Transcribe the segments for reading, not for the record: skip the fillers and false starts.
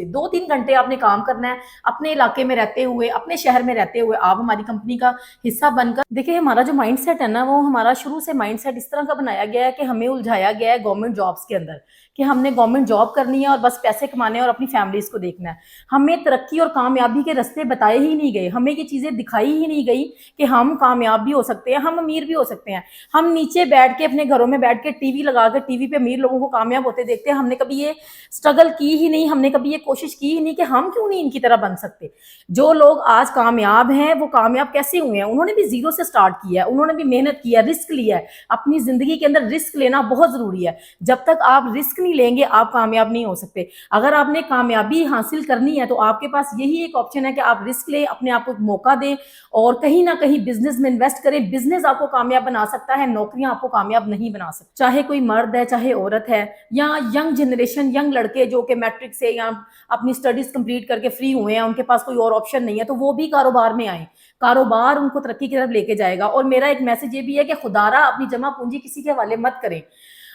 2-3 घंटे आपने काम करना है अपने इलाके में रहते हुए, अपने शहर में रहते हुए आप हमारी कंपनी का हिस्सा बनकर। देखिए हमारा जो माइंडसेट है ना, वो हमारा शुरू से माइंडसेट इस तरह का बनाया गया है कि हमें उलझाया गया है गवर्नमेंट जॉब्स के अंदर, कि हमने गवर्नमेंट जॉब करनी है और बस पैसे कमाने हैं और अपनी फैमिलीज को देखना है। हमें तरक्की और कामयाबी के रास्ते बताए ही नहीं गए, हमें ये चीजें दिखाई ही नहीं गई कि हम कामयाब भी हो सकते हैं, हम अमीर भी हो सकते हैं। हम नीचे बैठ के अपने घरों में बैठ के टीवी लगा कर टीवी पे अमीर लोगों को कामयाब होते देखते हैं। हमने कभी ये स्ट्रगल की ही नहीं, हमने कभी ये कोशिश की ही नहीं कि हम क्यों नहीं इनकी तरह बन सकते। जो लोग आज कामयाब हैं वो कामयाब कैसे हुए हैं? उन्होंने भी जीरो से स्टार्ट किया है, उन्होंने भी मेहनत की है, रिस्क लिया है। अपनी जिंदगी के अंदर रिस्क लेना बहुत जरूरी है। जब तक आप रिस्क नहीं लेंगे आप कामयाब नहीं हो सकते। अगर आपने कामयाबी हासिल करनी है तो आपके पास यही एक ऑप्शन है कि आप रिस्क ले, अपने आप को एक मौका दें और कहीं ना कहीं बिजनेस में इन्वेस्ट करें। बिजनेस आपको कामयाब बना सकता है, नौकरियां आपको कामयाब नहीं बना सकती। चाहे कोई मर्द है चाहे औरत है, या यंग जनरेशन, यंग लड़के जो कि मैट्रिक से या अपनी स्टडीज कंप्लीट करके फ्री हुए हैं, उनके पास कोई और ऑप्शन नहीं है, तो वो भी कारोबार में आए। कारोबार उनको तरक्की की तरफ लेके जाएगा। और मेरा एक मैसेज ये भी है कि खुदारा अपनी जमा पूंजी किसी के हवाले मत करें।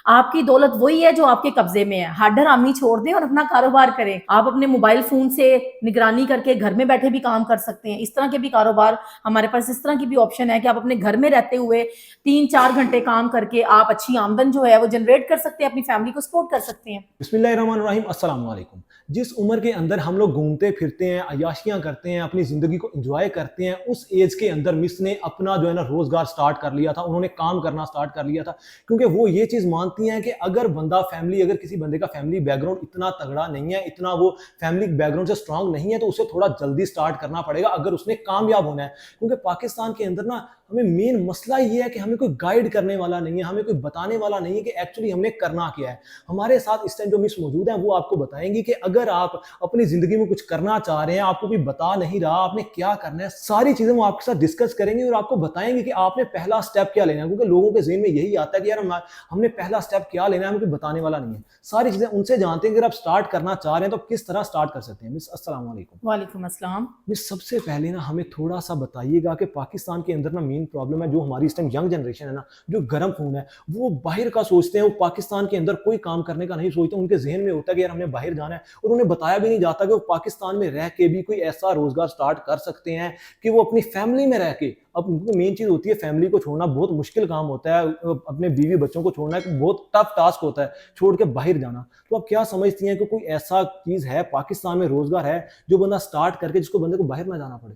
आपकी दौलत वही है जो आपके कब्जे में है। हाडर आमनी छोड़ दें और अपना कारोबार करें। आप अपने मोबाइल फोन से निगरानी करके घर में बैठे भी काम कर सकते हैं। इस तरह के भी कारोबार हमारे पास, इस तरह की भी ऑप्शन है कि आप अपने घर में रहते हुए 3-4 घंटे काम करके आप अच्छी आमदन जो है वो जनरेट कर सकते हैं, अपनी फैमिली को सपोर्ट कर सकते हैं। बिस्मिल्लाहिर्रहमानिर्रहीम, अस्सलाम वालेकुम। जिस उम्र के अंदर हम लोग घूमते फिरते हैं, अय्याशियां करते हैं, अपनी ज़िंदगी को एंजॉय करते हैं, उस एज के अंदर मिस ने अपना जो है ना रोज़गार स्टार्ट कर लिया था। उन्होंने काम करना स्टार्ट कर लिया था, क्योंकि वो ये चीज़ मानती हैं कि अगर किसी बंदे का फैमिली बैकग्राउंड इतना तगड़ा नहीं है, इतना वो फैमिली बैकग्राउंड से स्ट्रांग नहीं है, तो उसे थोड़ा जल्दी स्टार्ट करना पड़ेगा अगर उसने कामयाब होना है। क्योंकि पाकिस्तान के अंदर ना हमें मेन मसला ये है कि हमें कोई गाइड करने वाला नहीं है, हमें कोई बताने वाला नहीं है कि एक्चुअली हमने करना क्या है। हमारे साथ इस टाइम जो मिस मौजूद हैं वो आपको बताएंगी कि अगर आप अपनी जिंदगी में कुछ करना चाह रहे हैं, आपको कोई बता नहीं रहा आपने क्या करना है, सारी चीजें वो आपके साथ डिस्कस करेंगे और आपको बताएंगे कि आपने पहला स्टेप क्या लेना है। क्योंकि लोगों के ज़हन में यही आता है कि यार हमने पहला स्टेप क्या लेना है, हमें कोई बताने वाला नहीं है। सारी चीजें उनसे जानते हैं। अगर आप स्टार्ट करना चाह रहे हैं तो किस तरह स्टार्ट कर सकते हैं। मिस अस्सलाम वालेकुम। वालेकुम अस्सलाम। मिस सबसे पहले ना हमें थोड़ा सा बताइएगा कि पाकिस्तान के अंदर ना मेन प्रॉब्लम है जो हमारी इस टाइम यंग जनरेशन है ना, जो गर्म खून है, वो बाहर का सोचते हैं, वो पाकिस्तान के अंदर कोई काम करने का नहीं सोचते। उनके जहन में होता है कि यार हमने बाहर जाना है, और उन्हें बताया भी नहीं जाता कि वो पाकिस्तान में रह के भी कोई ऐसा रोजगार स्टार्ट कर सकते हैं कि वो अपनी फैमिली में रह के, अब उनको मेन चीज होती है फैमिली को छोड़ना बहुत मुश्किल काम होता है, अपने बीवी बच्चों को छोड़ना एक बहुत टफ टास्क होता है, छोड़ के बाहर जाना। तो आप क्या समझती हैं कि कोई ऐसा चीज है पाकिस्तान में, रोजगार है जो बंदा स्टार्ट करके जिसको बंदे को बाहर ना जाना पड़े?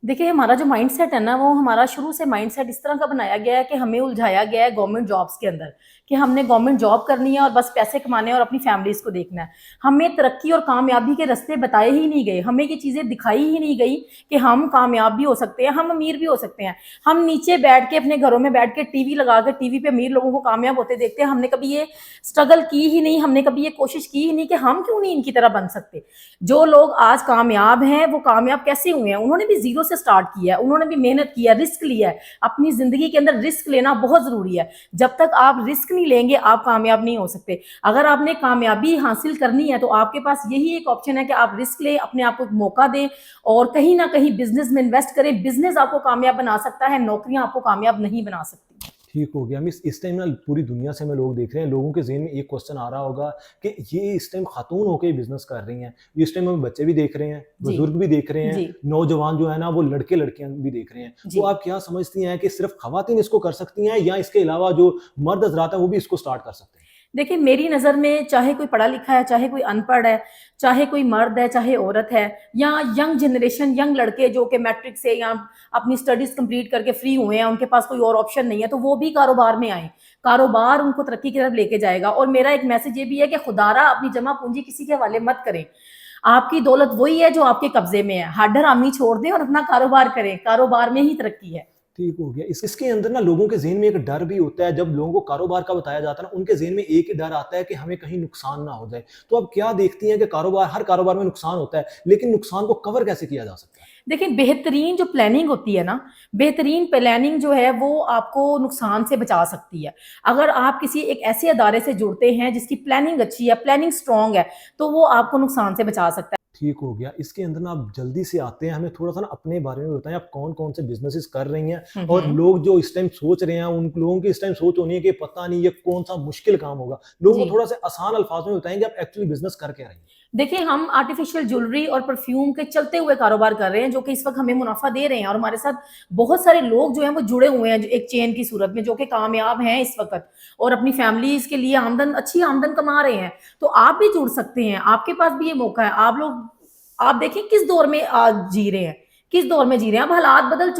देखिए हमारा जो माइंडसेट है ना, वो हमारा शुरू से माइंडसेट इस तरह का बनाया गया है कि हमें उलझाया गया है गवर्नमेंट जॉब्स के अंदर, कि हमने गवर्नमेंट जॉब करनी है और बस पैसे कमाने हैं और अपनी फैमिलीज को देखना है। हमें तरक्की और कामयाबी के रास्ते बताए ही नहीं गए, हमें ये चीजें दिखाई ही नहीं गई कि हम कामयाब भी हो सकते हैं, हम अमीर भी हो सकते हैं। हम नीचे बैठ के अपने घरों में बैठ के टीवी लगा कर टीवी पे अमीर लोगों को कामयाब होते देखते हैं। हमने कभी ये स्ट्रगल की ही नहीं, हमने कभी ये कोशिश की ही नहीं कि हम क्यों नहीं इनकी तरह बन सकते। जो लोग आज कामयाब हैं वो कामयाब कैसे हुए हैं? उन्होंने भी जीरो से स्टार्ट किया है, उन्होंने भी मेहनत की है, रिस्क लिया है। अपनी जिंदगी के अंदर रिस्क लेना बहुत जरूरी है। जब तक आप रिस्क नहीं लेंगे आप कामयाब नहीं हो सकते। अगर आपने कामयाबी हासिल करनी है तो आपके पास यही एक ऑप्शन है कि आप रिस्क ले, अपने आप को एक मौका दें और कहीं ना कहीं बिजनेस में इन्वेस्ट करें। बिजनेस आपको कामयाब बना सकता है, नौकरियां आपको कामयाब नहीं बना सकती। ठीक हो गया मिस। इस टाइम ना पूरी दुनिया से हमें लोग देख रहे हैं, लोगों के ज़हन में एक क्वेश्चन आ रहा होगा कि ये इस टाइम खातून होकर बिजनेस कर रही हैं, इस टाइम हमें बच्चे भी देख रहे हैं, जी बुजुर्ग भी देख रहे हैं, जी नौजवान जो है ना वो लड़के लड़कियां भी देख रहे हैं। तो जी। आप क्या समझती हैं कि सिर्फ खवातीन इसको कर सकती हैं या इसके अलावा जो मर्द हजरात हैं वो भी इसको स्टार्ट कर सकते हैं? देखिए मेरी नज़र में चाहे कोई पढ़ा लिखा है, चाहे कोई अनपढ़ है, चाहे कोई मर्द है चाहे औरत है, या यंग जनरेशन, यंग लड़के जो कि मैट्रिक से या अपनी स्टडीज कंप्लीट करके फ्री हुए हैं, उनके पास कोई और ऑप्शन नहीं है, तो वो भी कारोबार में आए। कारोबार उनको तरक्की की तरफ लेके जाएगा। और मेरा एक मैसेज ये भी है कि खुदारा अपनी जमा पूंजी किसी के हवाले मत करें। आपकी दौलत वही है जो आपके कब्जे में है। हाडर आमनी छोड़ दें और अपना कारोबार करें, कारोबार में ही तरक्की है। ठीक हो गया। इसके अंदर ना लोगों के ज़हन में एक डर भी होता है, जब लोगों को कारोबार का बताया जाता है ना, उनके ज़हन में एक ही डर आता है कि हमें कहीं नुकसान ना हो जाए। तो आप क्या देखती हैं कि हर कारोबार में नुकसान होता है, लेकिन नुकसान को कवर कैसे किया जा सकता है? देखिए बेहतरीन जो प्लानिंग होती है ना, बेहतरीन प्लानिंग जो है वो आपको नुकसान से बचा सकती है। अगर आप किसी एक ऐसे अदारे से जुड़ते हैं जिसकी प्लानिंग अच्छी है, प्लानिंग स्ट्रांग है, तो वो आपको नुकसान से बचा सकता है। ठीक हो गया। इसके अंदर ना आप जल्दी से आते हैं, हमें थोड़ा-सा ना अपने बारे में बताएँ, आप कौन-कौन से बिज़नेसेस कर रही हैं? और हम्म। लोग जो इस टाइम सोच रहे हैं, उन लोगों की इस टाइम सोच होनी है कि पता नहीं ये कौन-सा मुश्किल काम होगा। लोगों जी को थोड़ा-सा आसान अल्फाज में बताएँ कि आप एक्चुअली बिज़नेस कर क्या रही हैं? देखिए, हम आर्टिफिशियल ज्वेलरी और परफ्यूम के चलते हुए कारोबार कर रहे हैं, जो कि इस वक़्त हमें मुनाफ़ा दे रहे हैं और हमारे साथ बहुत सारे लोग जो हैं वो जुड़े हुए हैं एक चेन की सूरत में, जो कि कामयाब हैं इस वक़्त और अपनी फैमिलीज़ के लिए अच्छी आमदन कमा रहे हैं। तो आप भी जुड़ सकते हैं, आपके पास भी ये मौका है। आप देखें किस दौर में जी रहे हैं, किस दौर में जी रहे हैं। अब हालात बदल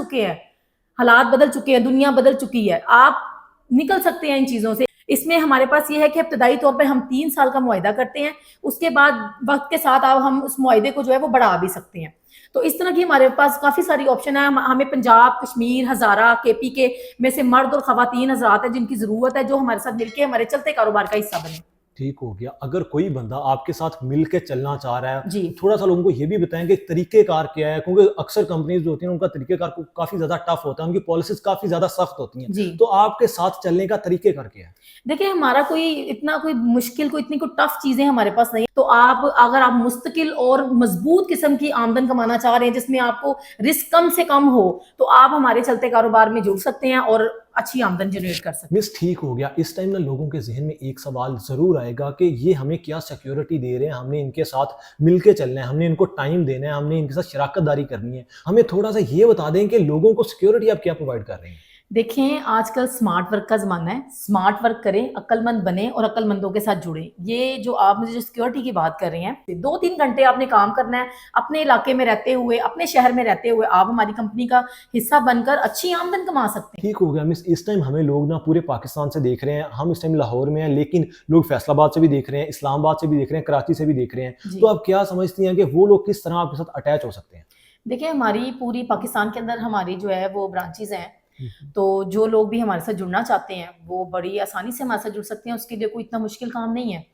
चुके हैं, दुनिया बदल चुकी है। आप निकल सकते हैं इन चीज़ों से। इसमें हमारे पास ये है कि इब्तदाई तौर पे हम 3 साल का मुआहिदा करते हैं, उसके बाद वक़्त के साथ अब हम उस मुआहिदे को जो है वो बढ़ा भी सकते हैं। तो इस तरह की हमारे पास काफ़ी सारी ऑप्शन है। हमें पंजाब, कश्मीर, हज़ारा, केपी के में से मर्द और ख़वातीन हज़रात हैं जिनकी ज़रूरत है, जो हमारे साथ मिलके हमारे चलते कारोबार का हिस्सा बने। ठीक हो गया। अगर कोई बंदा आपके साथ मिल के चलना चाह रहा है, जी। थोड़ा-सा लोगों को ये भी बताएँ कि तरीक़ेकार क्या है? क्योंकि अक्सर कंपनीज़ जो होती हैं, उनका तरीक़ेकार काफ़ी ज़्यादा टफ़ होता है, उनकी पॉलिसीज़ काफ़ी ज़्यादा सख़्त होती हैं। जी। तो आपके साथ चलने का तरीक़ेकार क्या है? देखिए, हमारा कोई मुश्किल, कोई इतनी कोई टफ चीज़ें हमारे पास नहीं है। तो अगर आप मुस्तकिल और मज़बूत किस्म की आमदन कमाना चाह रहे हैं, जिसमें आपको रिस्क कम से कम हो, तो आप हमारे चलते कारोबार में जुड़ सकते हैं और अच्छी आमदन जनरेट कर सकते हैं। मिस ठीक हो गया। इस टाइम ना लोगों के ज़हन में एक सवाल ज़रूर आएगा कि ये हमें क्या सिक्योरिटी दे रहे हैं, हमने इनके साथ मिल के चलना है, हमने इनको टाइम देना है, हमने इनके साथ शराकत दारी करनी है। हमें थोड़ा-सा ये बता दें कि लोगों को सिक्योरिटी आप क्या प्रोवाइड कर रहे हैं? देखें, आजकल स्मार्ट वर्क का ज़माना है। स्मार्ट वर्क करें, अक्लमंद बनें और अक्लमंदों के साथ जुड़ें। ये जो आप मुझे जो सिक्योरिटी की बात कर रहे हैं, 2-3 घंटे आपने काम करना है, अपने इलाके में रहते हुए, अपने शहर में रहते हुए आप हमारी कंपनी का हिस्सा बनकर अच्छी आमदन कमा सकते हैं। ठीक हो गया मिस। इस टाइम हमें लोग ना पूरे पाकिस्तान से देख रहे हैं। हम इस टाइम लाहौर में हैं, लेकिन लोग फैसलाबाद से भी देख रहे हैं, इस्लामाबाद से भी देख रहे हैं, कराची से भी देख रहे हैं। जी। तो आप क्या समझती हैं कि वो लोग किस तरह आपके साथ अटैच हो सकते हैं? देखिए, हमारी पूरी पाकिस्तान के अंदर हमारी जो है वो ब्रांचेज़ हैं। हुँ, हुँ। तो जो लोग भी हमारे साथ जुड़ना चाहते हैं, वो बड़ी आसानी से हमारे साथ जुड़ सकते हैं, उसके लिए कोई इतना मुश्किल काम नहीं है।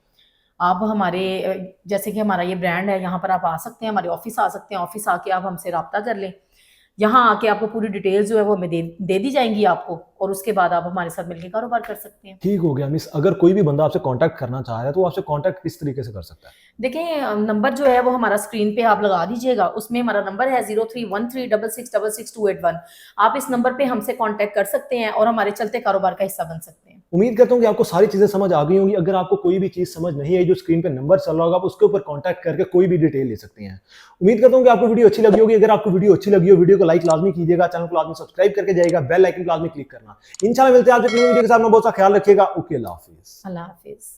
आप जैसे कि हमारा ये ब्रांड है, यहाँ पर आप आ सकते हैं, हमारे ऑफ़िस आ सकते हैं, ऑफ़िस आके आप हमसे राब्ता कर लें। यहाँ आके आपको पूरी डिटेल्स जो है वो हमें दे दी जाएँगी आपको और उसके बाद आप हमारे साथ मिलके कारोबार कर सकते हैं। ठीक हो गया मिस। अगर कोई भी बंदा आपसे कॉन्टैक्ट करना चाह रहा है, तो वो आपसे कॉन्टैक्ट किस तरीके से कर सकता है? देखिए, नंबर जो है वो हमारा स्क्रीन पे आप लगा दीजिएगा, उसमें हमारा नंबर है 0313666661। आप इस नंबर पे हमसे कॉन्टैक्ट कर सकते हैं और हमारे चलते कारोबार का हिस्सा बन सकते हैं। उम्मीद करता हूँ कि आपको सारी चीज़ें समझ आ गई होंगी। अगर आपको कोई भी चीज़ समझ नहीं आई, जो स्क्रीन पे नंबर चल रहा होगा, आप उसके ऊपर कॉन्टैक्ट करके कोई भी डिटेल ले सकते हैं। उम्मीद करता हूँ कि आपको वीडियो अच्छी लगी होगी। अगर आपको वीडियो अच्छी लगी हो, वीडियो को लाइक लाज़मी कीजिएगा, चैनल को लाज़मी सब्सक्राइब करके जाइएगा, बेल आइकन को लाज़मी क्लिक करना। इंशाल्लाह मिलते हैं आपसे एक नई वीडियो के साथ। अपना बहुत सा ख्याल रखिएगा। ओके, अल्लाह हाफ़िज़। अल्लाह हाफ़िज़।